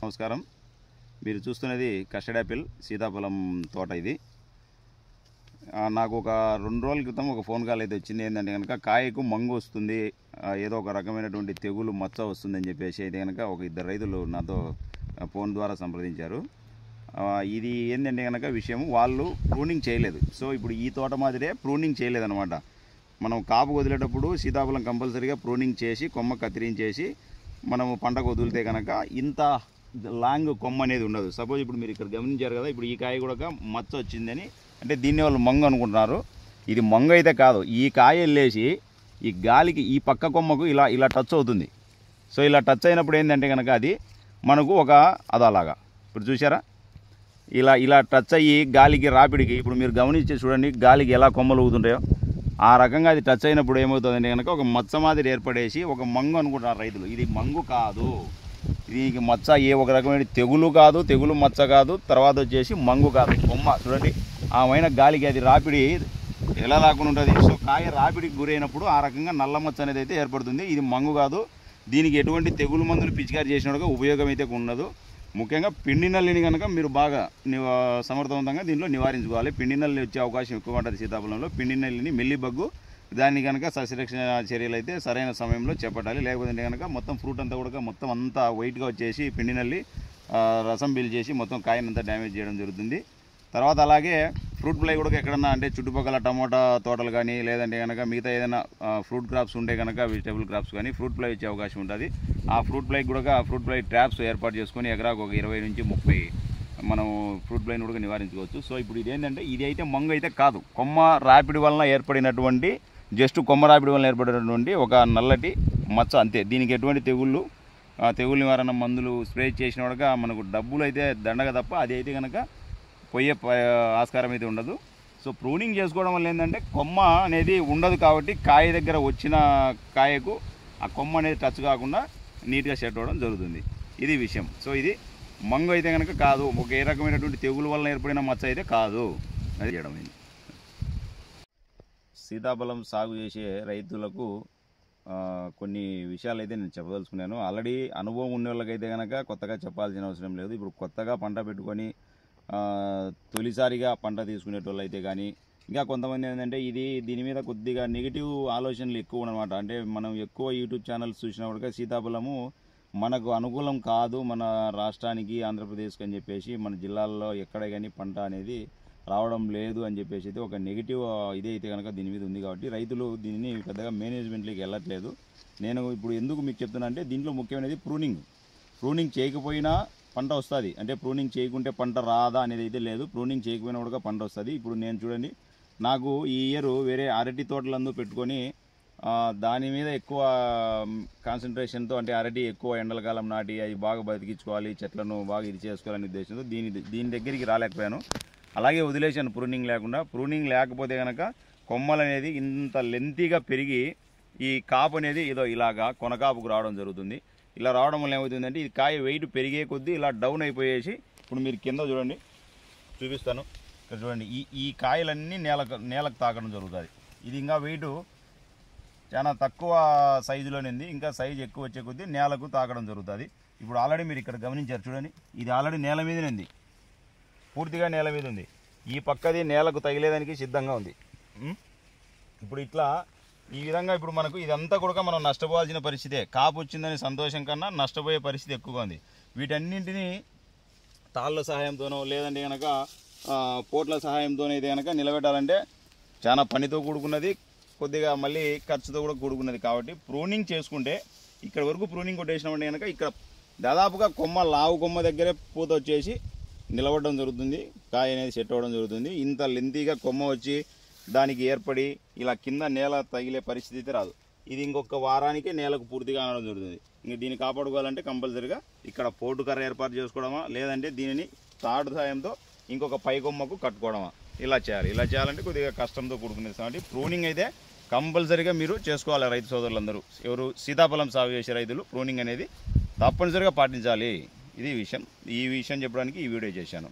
నమస్కారం. మీరు చూస్తున్నది కస్టర్డ్ యాపిల్ సీతాఫలం తోట. ఇది నాకు ఒక 2 రోజుల క్రితం ఒక ఫోన్ కాల్ అయితే వచ్చింది. ఏంటంటే కనుక కాయకు మంగు వస్తుంది, ఏదో ఒక రకమైనటువంటి తెగులు మచ్చ వస్తుందని చెప్పేసి అయితే కనుక ఒక 2 రైతులు నాతో ఫోన్ ద్వారా సంప్రదించారు. ఇది ఏంటంటే కనుక విషయం, వాళ్ళు ప్రూనింగ్ చేయలేదు. సో ఇప్పుడు ఈ తోట మాదిరే ప్రూనింగ్ చేయలేదన్నమాట. మనం కాపు వదిలేటప్పుడు సీతాఫలం కంపల్సరీగా ప్రూనింగ్ చేసి కొమ్మ కత్తిరించేసి మనము పంటకు వదిలితే కనుక ఇంత లాంగ్ కొమ్మ అనేది ఉండదు. సపోజ్ ఇప్పుడు మీరు ఇక్కడ గమనించారు కదా, ఇప్పుడు ఈ కాయ కూడా మచ్చ వచ్చిందని అంటే దీన్ని వాళ్ళు మంగు అనుకుంటున్నారు. ఇది మంగు అయితే కాదు. ఈ కాయ వెళ్ళేసి ఈ గాలికి ఈ పక్క కొమ్మకు ఇలా ఇలా టచ్ అవుతుంది. సో ఇలా టచ్ అయినప్పుడు ఏంటంటే కనుక అది మనకు ఒక అదలాగా ఇప్పుడు చూసారా, ఇలా ఇలా టచ్ అయ్యి గాలికి రాపిడికి ఇప్పుడు మీరు గమనించి చూడండి గాలికి ఎలా కొమ్మలు ఊగుతుంటాయో ఆ రకంగా అది టచ్ అయినప్పుడు ఏమవుతుందంటే కనుక ఒక మచ్చ మాదిరి ఏర్పడేసి ఒక మంగు అనుకుంటున్నారు రైతులు. ఇది మంగు కాదు, దీనికి మచ్చ ఏ ఒక రకమైన తెగులు కాదు, తెగులు మచ్చ కాదు, తర్వాత వచ్చేసి మంగు కాదు. కొమ్మ చూడండి ఆమెన గాలికి అది రాపిడి ఎలా రాకుండా ఉంటుంది. సో కాయ రాపిడికి గురైనప్పుడు ఆ రకంగా నల్ల మచ్చ అనేది అయితే ఏర్పడుతుంది. ఇది మంగు కాదు. దీనికి ఎటువంటి తెగులు మందులు పిచికారి చేసినట్టుగా ఉపయోగం అయితే ఉండదు. ముఖ్యంగా పిండి నల్లిని కనుక మీరు బాగా సమర్థవంతంగా దీంట్లో నివారించుకోవాలి. పిండి నల్లి వచ్చే అవకాశం ఎక్కువ ఉంటుంది సీతాఫలంలో. పిండి నల్లిని మెల్లిబగ్గు దాన్ని కనుక సస్యరక్షణ చర్యలు అయితే సరైన సమయంలో చేపట్టాలి. లేకపోతే కనుక మొత్తం ఫ్రూట్ అంతా కూడా మొత్తం అంతా వైట్గా వచ్చేసి పిండి నల్లి రసం పీల్చేసి మొత్తం కాయనంతా డ్యామేజ్ చేయడం జరుగుతుంది. తర్వాత అలాగే ఫ్రూట్ ఫ్లై కూడా ఎక్కడన్నా అంటే చుట్టుపక్కల టమోటా తోటలు కానీ లేదంటే కనుక మిగతా ఏదైనా ఫ్రూట్ క్రాప్స్ ఉంటే కనుక వెజిటబుల్ క్రాప్స్ కానీ ఫ్రూట్ ఫ్లై వచ్చే అవకాశం ఉంటుంది. ఆ ఫ్రూట్ ఫ్లై కూడా ఫ్రూట్ ఫ్లై ట్రాప్స్ ఏర్పాటు చేసుకొని ఎకరాకు ఒక 20 నుంచి 30 మనం ఫ్రూట్ ఫ్లైని కూడా నివారించుకోవచ్చు. సో ఇప్పుడు ఇది ఏంటంటే ఇది అయితే మంగు అయితే కాదు, కొమ్మ రాపిడి వలన ఏర్పడినటువంటి జస్ట్ కొమ్మ రాపిడి వలన ఏర్పడినటువంటి ఒక నల్లటి మచ్చ అంతే. దీనికి ఎటువంటి తెగులు నివారణ మందులు స్ప్రే చేసిన కూడా మనకు డబ్బులు అయితే దండగ తప్ప అది అయితే కనుక పోయే ఆస్కారం అయితే ఉండదు. సో ప్రూనింగ్ చేసుకోవడం వల్ల ఏంటంటే కొమ్మ అనేది ఉండదు కాబట్టి కాయ దగ్గర వచ్చిన కాయకు ఆ కొమ్మ అనేది టచ్ కాకుండా నీట్గా సెట్ అవ్వడం జరుగుతుంది. ఇది విషయం. సో ఇది మంగు అయితే కనుక కాదు, ఒక ఏ రకమైనటువంటి తెగులు వలన ఏర్పడిన మచ్చ అయితే కాదు. అది చేయడమైంది. సీతాఫలం సాగు చేసే రైతులకు కొన్ని విషయాలు అయితే నేను చెప్పదలుచుకున్నాను. ఆల్రెడీ అనుభవం ఉన్న వాళ్ళకైతే కనుక కొత్తగా చెప్పాల్సిన అవసరం లేదు. ఇప్పుడు కొత్తగా పంట పెట్టుకొని తొలిసారిగా పంట తీసుకునేటోళ్ళు అయితే కానీ ఇంకా కొంతమంది ఏంటంటే దీని మీద కొద్దిగా నెగిటివ్ ఆలోచనలు ఎక్కువ అనమాట. అంటే మనం ఎక్కువ యూట్యూబ్ ఛానల్స్ చూసినప్పటికీ సీతాఫలము మనకు అనుకూలం కాదు మన రాష్ట్రానికి ఆంధ్రప్రదేశ్కి అని చెప్పేసి మన జిల్లాల్లో ఎక్కడ కానీ పంట అనేది రావడం లేదు అని చెప్పేసి అయితే ఒక నెగిటివ్ ఇదే అయితే కనుక దీని మీద ఉంది. కాబట్టి రైతులు దీన్ని పెద్దగా మేనేజ్మెంట్లోకి వెళ్ళట్లేదు. నేను ఇప్పుడు ఎందుకు మీకు చెప్తున్నా అంటే దీంట్లో ముఖ్యమైనది ప్రూనింగ్ చేయకపోయినా పంట వస్తుంది. అంటే ప్రూనింగ్ చేయకుంటే పంట రాదా అనేది అయితే లేదు. ప్రూనింగ్ చేయకపోయినా కూడా పంట వస్తుంది. ఇప్పుడు నేను చూడండి, నాకు ఈ ఇయర్ వేరే అరటి తోటలందు పెట్టుకొని దాని మీద ఎక్కువ కాన్సన్ట్రేషన్తో అంటే అరటి ఎక్కువ ఎండల కాలం నాటి అవి బాగా బతికించుకోవాలి, చెట్లను బాగా ఇది చేసుకోవాలనే ఉద్దేశంతో దీని దగ్గరికి రాలేకపోయాను. అలాగే వదిలేశాను ప్రూనింగ్ లేకుండా. ప్రూనింగ్ లేకపోతే కనుక కొమ్మలు అనేది ఇంత లెంతీగా పెరిగి ఈ కాపు అనేది ఏదో ఇలాగా కొనకాపుకు రావడం జరుగుతుంది. ఇలా రావడం వల్ల ఏమవుతుందంటే ఇది కాయ వెయిట్ పెరిగే కొద్దీ ఇలా డౌన్ అయిపోయేసి ఇప్పుడు మీరు కింద చూడండి, చూపిస్తాను ఇక్కడ చూడండి, ఈ కాయలన్నీ నేలకు తాకడం జరుగుతుంది. ఇది ఇంకా వెయిట్ చాలా తక్కువ సైజులోనే ఉంది, ఇంకా సైజు ఎక్కువ వచ్చే కొద్దీ నేలకు తాకడం జరుగుతుంది. ఇప్పుడు ఆల్రెడీ మీరు ఇక్కడ గమనించారు చూడండి, ఇది ఆల్రెడీ నేల మీదనే ఉంది, పూర్తిగా నేల మీద ఉంది. ఈ పక్కది నేలకు తగిలేదానికి సిద్ధంగా ఉంది. ఇప్పుడు ఇట్లా ఈ విధంగా ఇప్పుడు మనకు ఇదంతా కూడా మనం నష్టపోవాల్సిన పరిస్థితే. కాపు వచ్చిందని సంతోషం కన్నా నష్టపోయే పరిస్థితి ఎక్కువగా ఉంది. వీటన్నింటినీ తాళ్ళ సహాయంతోనో లేదంటే కనుక పోట్ల సహాయంతోనో అయితే కనుక నిలబెట్టాలంటే చాలా పనితో కూడుకున్నది, కొద్దిగా మళ్ళీ ఖర్చుతో కూడా కూడుకున్నది. కాబట్టి ప్రూనింగ్ చేసుకుంటే ఇక్కడ వరకు ప్రూనింగ్ కొట్టేసినామంటే కనుక ఇక్కడ దాదాపుగా లావు కొమ్మ దగ్గరే పూత వచ్చేసి నిలబడడం జరుగుతుంది, కాయ అనేది సెట్ అవ్వడం జరుగుతుంది. ఇంత లెంతీగా కొమ్మ వచ్చి దానికి ఏర్పడి ఇలా కింద నేల తగిలే పరిస్థితి అయితే రాదు. ఇది ఇంకొక వారానికే నేలకు పూర్తిగా అనడం జరుగుతుంది. ఇంక దీన్ని కాపాడుకోవాలంటే కంపల్సరీగా ఇక్కడ పోటు కర్ర ఏర్పాటు చేసుకోవడమా లేదంటే దీనిని తాడు సాయంతో ఇంకొక పై కొమ్మకు కట్టుకోవడమా ఇలా చేయాలి. ఇలా చేయాలంటే కొద్దిగా కష్టంతో కూడుకునేది. కాబట్టి ప్రూనింగ్ అయితే కంపల్సరీగా మీరు చేసుకోవాలి. రైతు సోదరులందరూ ఎవరు సీతాఫలం సాగు చేసే రైతులు ప్రూనింగ్ అనేది తప్పనిసరిగా పాటించాలి. ఇది విషయం. ఈ విషయం చెప్పడానికి ఈ వీడియో చేశాను.